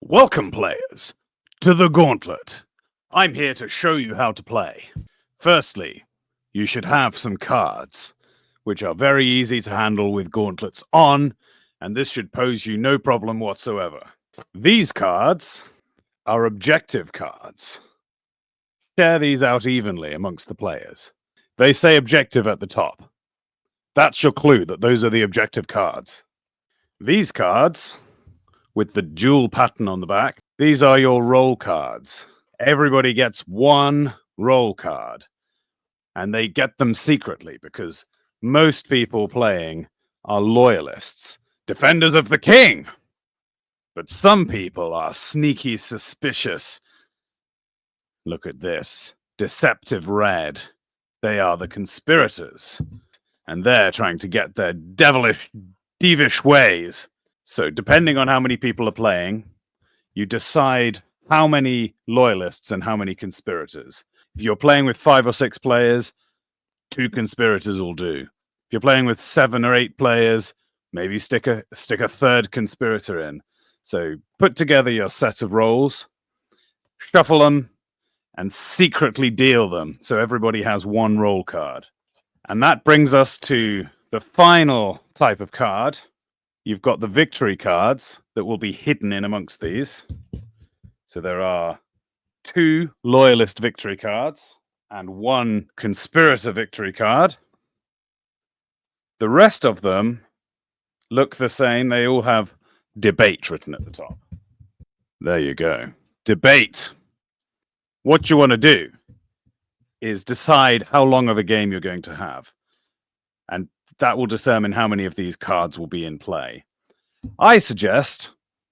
Welcome, players, to the Gauntlet. I'm here to show you how to play. Firstly, you should have some cards, which are very easy to handle with gauntlets on, and this should pose you no problem whatsoever. These cards are objective cards. Share these out evenly amongst the players. They say objective at the top. That's your clue that those are the objective cards. These cards, with the jewel pattern on the back, these are your roll cards. Everybody gets one roll card, and they get them secretly because most people playing are loyalists, defenders of the king. But some people are sneaky, suspicious. Look at this, deceptive red. They are the conspirators, and they're trying to get their devilish, devish ways. So depending on how many people are playing, you decide how many loyalists and how many conspirators. If you're playing with 5 or 6 players, 2 conspirators will do. If you're playing with 7 or 8 players, maybe stick a third conspirator in. So put together your set of rolls, shuffle them, and secretly deal them so everybody has one roll card. And that brings us to the final type of card. You've got the victory cards that will be hidden in amongst these. So there are 2 loyalist victory cards and 1 conspirator victory card. The rest of them look the same. They all have debate written at the top. There you go. Debate. What you want to do is decide how long of a game you're going to have. And that will determine how many of these cards will be in play. I suggest,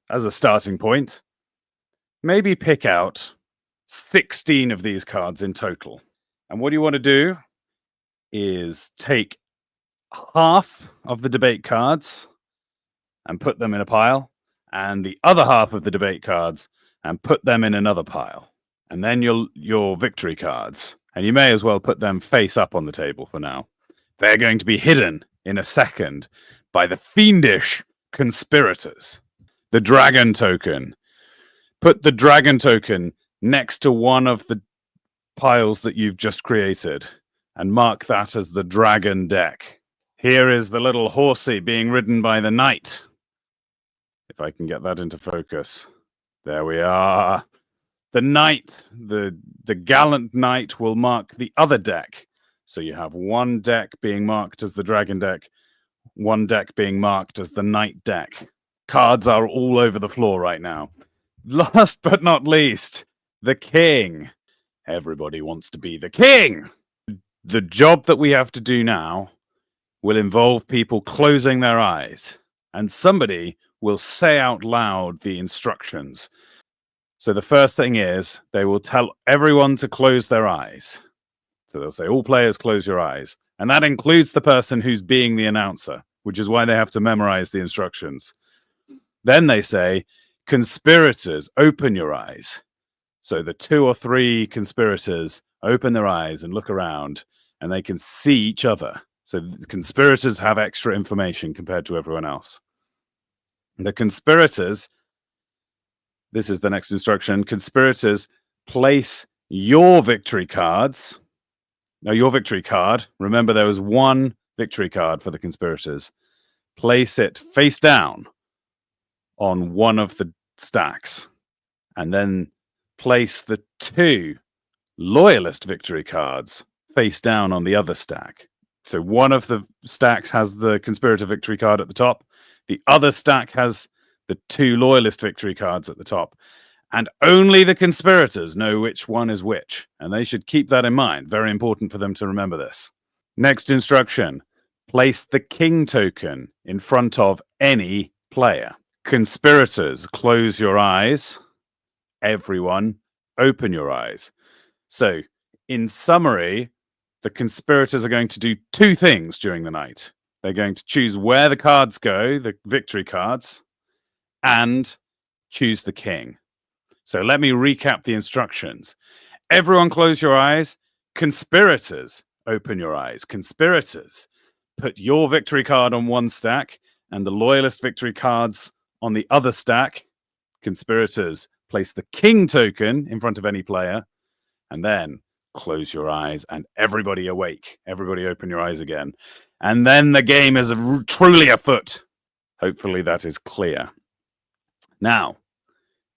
as a starting point, maybe pick out 16 of these cards in total. And what you want to do is take half of the debate cards and put them in a pile, and the other half of the debate cards and put them in another pile. And then your victory cards. And you may as well put them face up on the table for now. They're going to be hidden in a second by the fiendish conspirators. The dragon token. Put the dragon token next to one of the piles that you've just created and mark that as the dragon deck. Here is the little horsey being ridden by the knight. If I can get that into focus. There we are. The knight, the gallant knight, will mark the other deck. So you have one deck being marked as the dragon deck, one deck being marked as the knight deck. Cards are all over the floor right now. Last but not least, the king. Everybody wants to be the king. The job that we have to do now will involve people closing their eyes, and somebody will say out loud the instructions. So the first thing is they will tell everyone to close their eyes. So they'll say, all players close your eyes. And that includes the person who's being the announcer, which is why they have to memorize the instructions. Then they say, conspirators, open your eyes. So the 2 or 3 conspirators open their eyes and look around, and they can see each other. So the conspirators have extra information compared to everyone else. The conspirators, this is the next instruction, conspirators place your victory cards. Now, your victory card, remember there was 1 victory card for the conspirators. Place it face down on one of the stacks, and then place the 2 loyalist victory cards face down on the other stack. So one of the stacks has the conspirator victory card at the top. The other stack has the 2 loyalist victory cards at the top. And only the conspirators know which one is which. And they should keep that in mind. Very important for them to remember this. Next instruction. Place the king token in front of any player. Conspirators, close your eyes. Everyone, open your eyes. So, in summary, the conspirators are going to do 2 things during the night. They're going to choose where the cards go, the victory cards, and choose the king. So let me recap the instructions. Everyone close your eyes. Conspirators, open your eyes. Conspirators, put your victory card on one stack and the loyalist victory cards on the other stack. conspirators place the king token in front of any player, and then close your eyes and everybody awake. Everybody open your eyes again. And then the game is truly afoot. Hopefully that is clear. Now,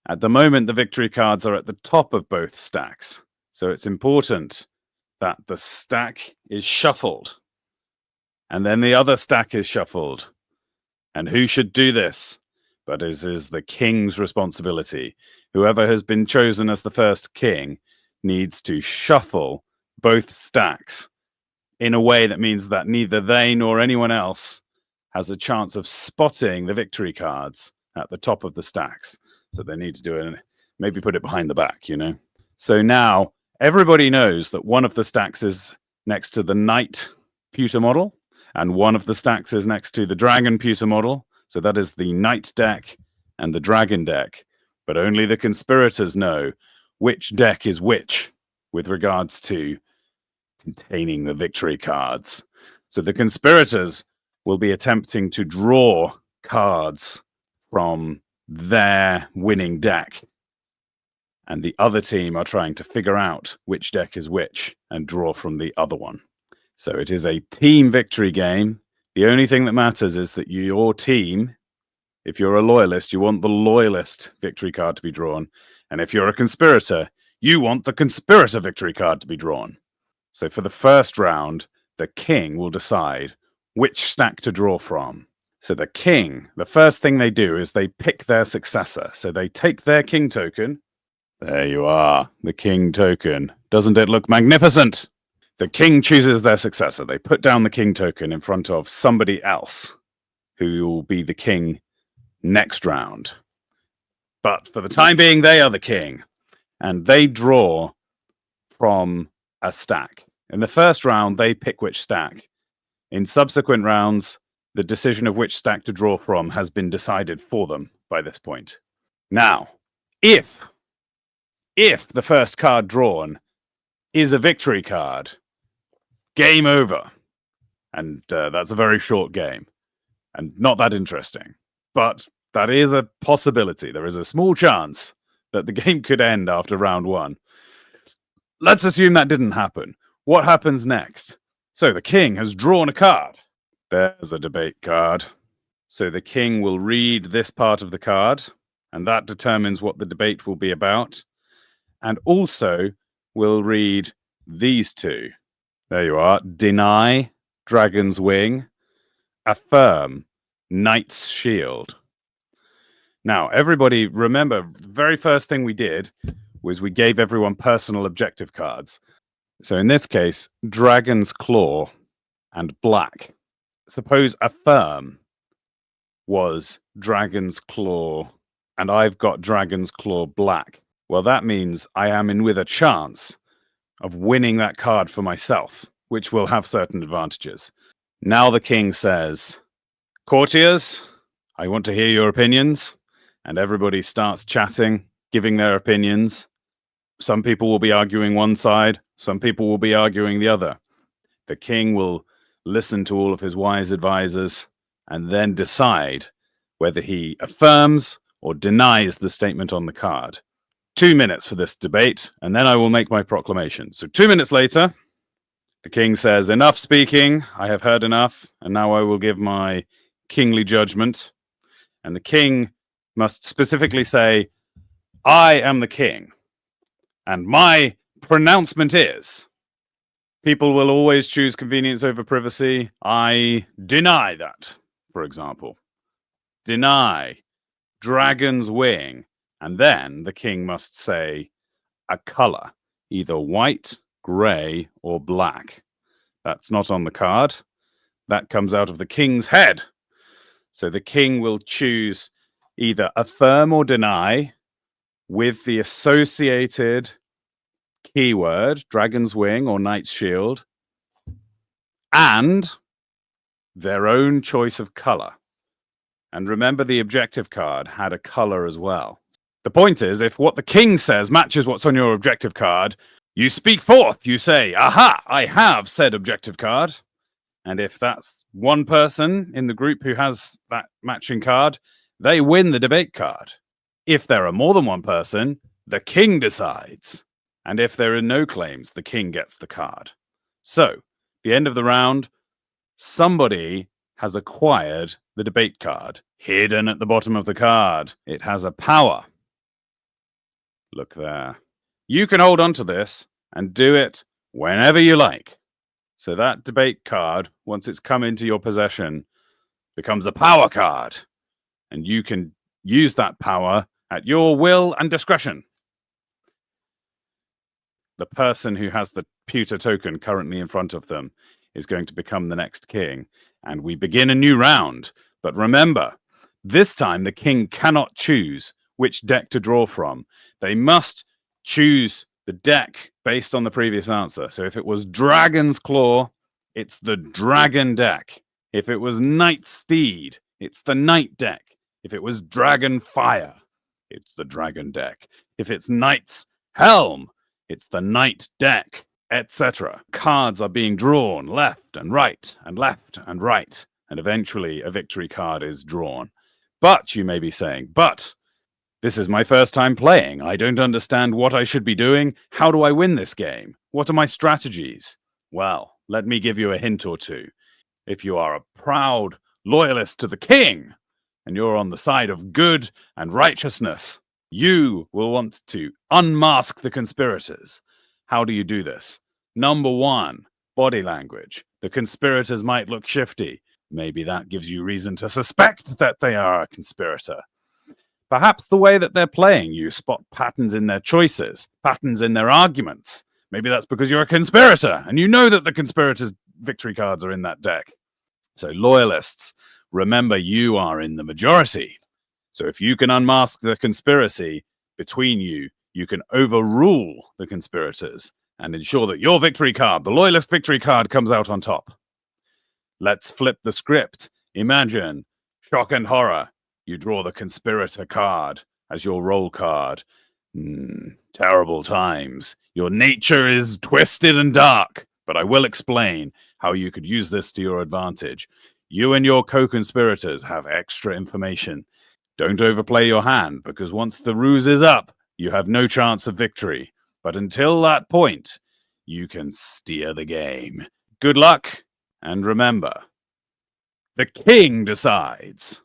at the moment, the victory cards are at the top of both stacks. So it's important that the stack is shuffled. And then the other stack is shuffled. And who should do this? But it is the king's responsibility. Whoever has been chosen as the first king needs to shuffle both stacks in a way that means that neither they nor anyone else has a chance of spotting the victory cards at the top of the stacks. So they need to do it, maybe put it behind the back, you know. So now everybody knows that one of the stacks is next to the knight pewter model, and one of the stacks is next to the dragon pewter model. So that is the knight deck and the dragon deck. But only the conspirators know which deck is which with regards to containing the victory cards. So the conspirators will be attempting to draw cards from their winning deck. And the other team are trying to figure out which deck is which and draw from the other one. So it is a team victory game. The only thing that matters is that your team, if you're a loyalist, you want the loyalist victory card to be drawn. And if you're a conspirator, you want the conspirator victory card to be drawn. So for the first round, the king will decide which stack to draw from. So the king, the first thing they do is they pick their successor. So they take their king token. There you are, the king token. Doesn't it look magnificent? The king chooses their successor. They put down the king token in front of somebody else who will be the king next round. But for the time being, they are the king. And they draw from a stack. In the first round, they pick which stack. In subsequent rounds, the decision of which stack to draw from has been decided for them by this point. Now, if the first card drawn is a victory card, game over. And that's a very short game and not that interesting. But that is a possibility. There is a small chance that the game could end after round one. Let's assume that didn't happen. What happens next? So the king has drawn a card. There's a debate card. So the king will read this part of the card, and that determines what the debate will be about. And also will read these two. There you are. Deny, dragon's wing. Affirm, knight's shield. Now, everybody, remember, the very first thing we did was we gave everyone personal objective cards. So in this case, dragon's claw and black. Suppose affirm was dragon's claw, and I've got dragon's claw black. Well, that means I am in with a chance of winning that card for myself, which will have certain advantages. Now the king says, courtiers, I want to hear your opinions. And everybody starts chatting, giving their opinions. Some people will be arguing one side, some people will be arguing the other. The king will listen to all of his wise advisors and then decide whether he affirms or denies the statement on the card. 2 minutes for this debate, and then I will make my proclamation. So 2 minutes later, the king says, enough speaking, I have heard enough, and now I will give my kingly judgment. And the king must specifically say, I am the king, and my pronouncement is, people will always choose convenience over privacy. I deny that, for example. Deny dragon's wing. And then the king must say a color, either white, gray, or black. That's not on the card. That comes out of the king's head. So the king will choose either affirm or deny with the associated keyword, dragon's wing or knight's shield, and their own choice of color. And remember, the objective card had a color as well. The point is, if what the king says matches what's on your objective card, you speak forth. You say, aha, I have said objective card. And if that's one person in the group who has that matching card, they win the debate card. If there are more than one person, the king decides. And if there are no claims, the king gets the card. So, the end of the round, somebody has acquired the debate card. Hidden at the bottom of the card, it has a power. Look there. You can hold on to this and do it whenever you like. So that debate card, once it's come into your possession, becomes a power card. And you can use that power at your will and discretion. The person who has the pewter token currently in front of them is going to become the next king. And we begin a new round. But remember, this time the king cannot choose which deck to draw from. They must choose the deck based on the previous answer. So if it was Dragon's Claw, it's the Dragon deck. If it was Knight Steed, it's the Knight deck. If it was Dragon Fire, it's the Dragon deck. If it's Knight's Helm, it's the Knight deck, etc. Cards are being drawn left and right and left and right, and eventually a victory card is drawn. But you may be saying, but this is my first time playing. I don't understand what I should be doing. How do I win this game? What are my strategies? Well, let me give you a hint or two. If you are a proud loyalist to the king, and you're on the side of good and righteousness, you will want to unmask the conspirators. How do you do this? Number one, body language. The conspirators might look shifty. Maybe that gives you reason to suspect that they are a conspirator. Perhaps the way that they're playing, you spot patterns in their choices, patterns in their arguments. Maybe that's because you're a conspirator, and you know that the conspirators' victory cards are in that deck. So loyalists, remember you are in the majority. So if you can unmask the conspiracy between you, you can overrule the conspirators and ensure that your victory card, the loyalist victory card, comes out on top. Let's flip the script. Imagine shock and horror. You draw the conspirator card as your roll card. Terrible times. Your nature is twisted and dark, but I will explain how you could use this to your advantage. You and your co-conspirators have extra information. Don't overplay your hand, because once the ruse is up, you have no chance of victory. But until that point, you can steer the game. Good luck, and remember, the king decides.